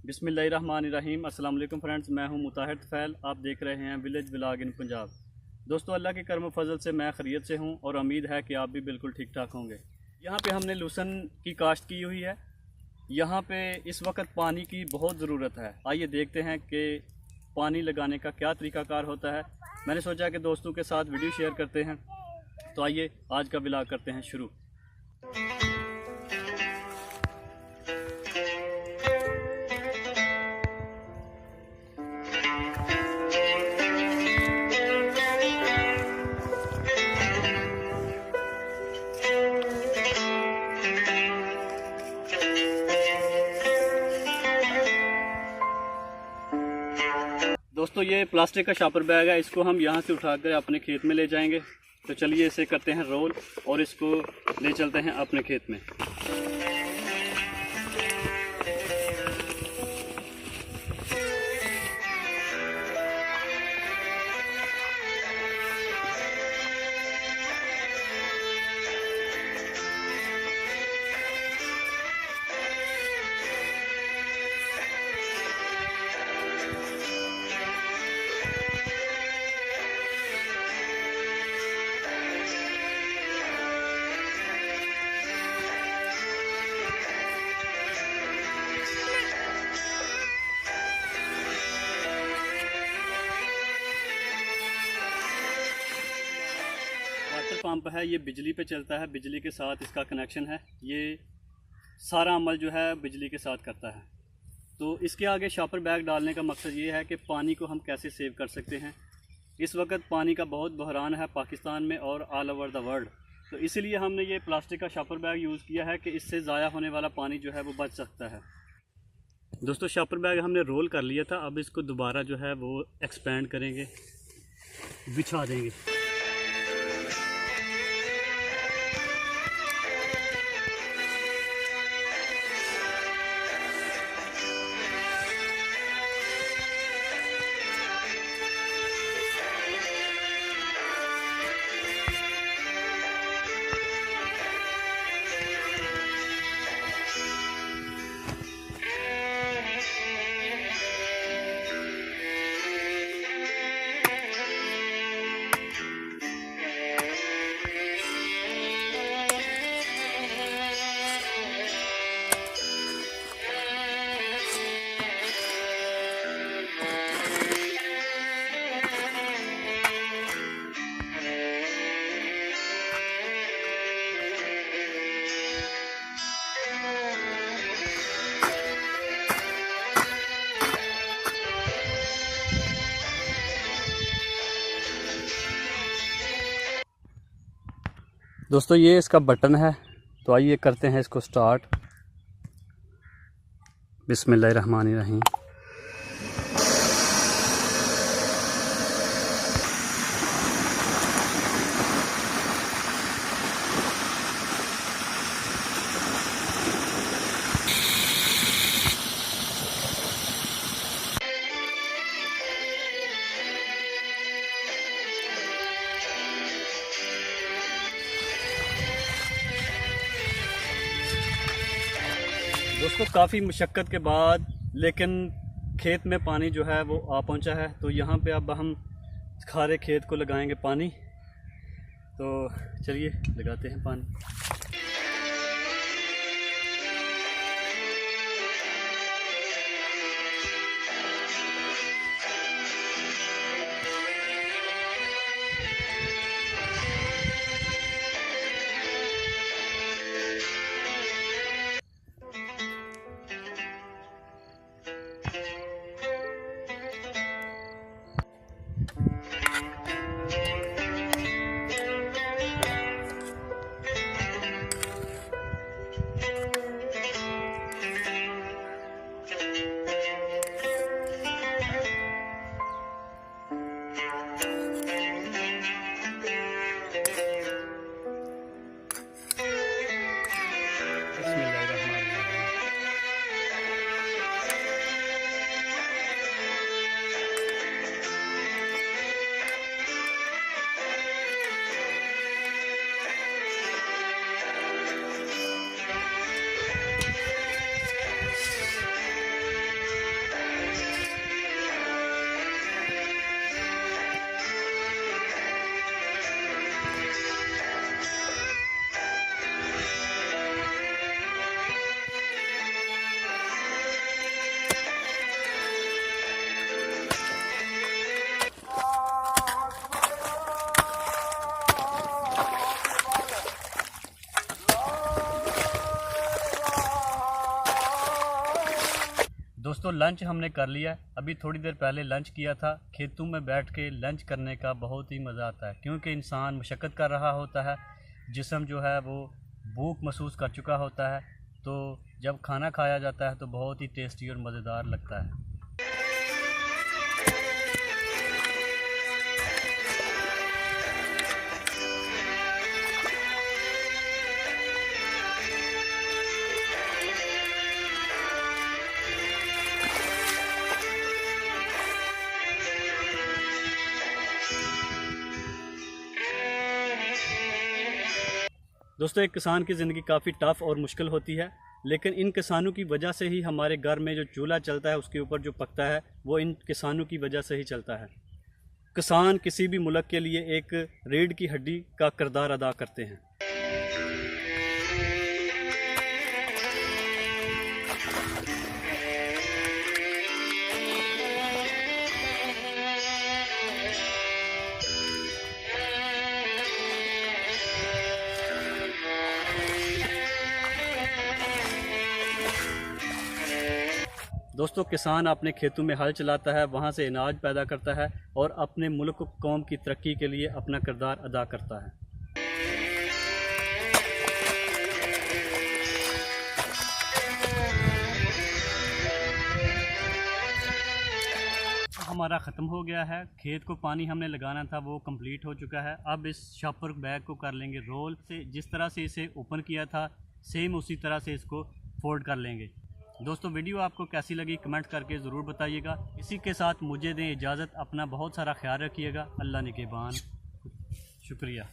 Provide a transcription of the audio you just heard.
बिस्मिल्लाहिर्रहमानिर्रहीम। अस्सलाम वालेकुम फ्रेंड्स, मैं हूं मुताहिर तुफैल। आप देख रहे हैं विलेज व्लॉग इन पंजाब। दोस्तों, अल्लाह के करम फजल से मैं खैरियत से हूं और उम्मीद है कि आप भी बिल्कुल ठीक ठाक होंगे। यहां पे हमने लहसुन की काश्त की हुई है। यहां पे इस वक्त पानी की बहुत ज़रूरत है। आइए देखते हैं कि पानी लगाने का क्या तरीक़ाकार होता है। मैंने सोचा कि दोस्तों के साथ वीडियो शेयर करते हैं, तो आइए आज का व्लॉग करते हैं शुरू। दोस्तों, ये प्लास्टिक का शॉपर बैग है, इसको हम यहाँ से उठाकर अपने खेत में ले जाएंगे। तो चलिए इसे करते हैं रोल और इसको ले चलते हैं अपने खेत में। वाटर पंप है, ये बिजली पे चलता है, बिजली के साथ इसका कनेक्शन है। ये सारा अमल जो है बिजली के साथ करता है। तो इसके आगे शॉपर बैग डालने का मकसद ये है कि पानी को हम कैसे सेव कर सकते हैं। इस वक्त पानी का बहुत बहरान है पाकिस्तान में और ऑल ओवर द वर्ल्ड। तो इसीलिए हमने ये प्लास्टिक का शॉपर बैग यूज़ किया है कि इससे ज़ाया होने वाला पानी जो है वो बच सकता है। दोस्तों, शॉपर बैग हमने रोल कर लिया था, अब इसको दोबारा जो है वो एक्सपेंड करेंगे, बिछा देंगे। दोस्तों, ये इसका बटन है, तो आइए करते हैं इसको स्टार्ट। बिस्मिल्लाहिर्रहमानिर्रहीम। दोस्तों, काफ़ी मुशक्क़त के बाद लेकिन खेत में पानी जो है वो आ पहुंचा है। तो यहाँ पे अब हम खारे खेत को लगाएंगे पानी। तो चलिए लगाते हैं पानी। दोस्तों लंच हमने कर लिया, अभी थोड़ी देर पहले लंच किया था। खेतों में बैठ के लंच करने का बहुत ही मज़ा आता है, क्योंकि इंसान मशक्क़त कर रहा होता है, जिस्म जो है वो भूख महसूस कर चुका होता है। तो जब खाना खाया जाता है तो बहुत ही टेस्टी और मज़ेदार लगता है। दोस्तों एक किसान की ज़िंदगी काफ़ी टफ़ और मुश्किल होती है, लेकिन इन किसानों की वजह से ही हमारे घर में जो चूल्हा चलता है उसके ऊपर जो पकता है वो इन किसानों की वजह से ही चलता है। किसान किसी भी मुल्क के लिए एक रीढ़ की हड्डी का किरदार अदा करते हैं। दोस्तों किसान अपने खेतों में हल चलाता है, वहाँ से अनाज पैदा करता है और अपने मुल्क कौम की तरक्की के लिए अपना किरदार अदा करता है। हमारा ख़त्म हो गया है, खेत को पानी हमने लगाना था वो कंप्लीट हो चुका है। अब इस शॉपर बैग को कर लेंगे रोल से, जिस तरह से इसे ओपन किया था सेम उसी तरह से इसको फोल्ड कर लेंगे। दोस्तों वीडियो आपको कैसी लगी कमेंट करके ज़रूर बताइएगा। इसी के साथ मुझे दें इजाज़त, अपना बहुत सारा ख्याल रखिएगा। अल्लाह निगहबान, शुक्रिया।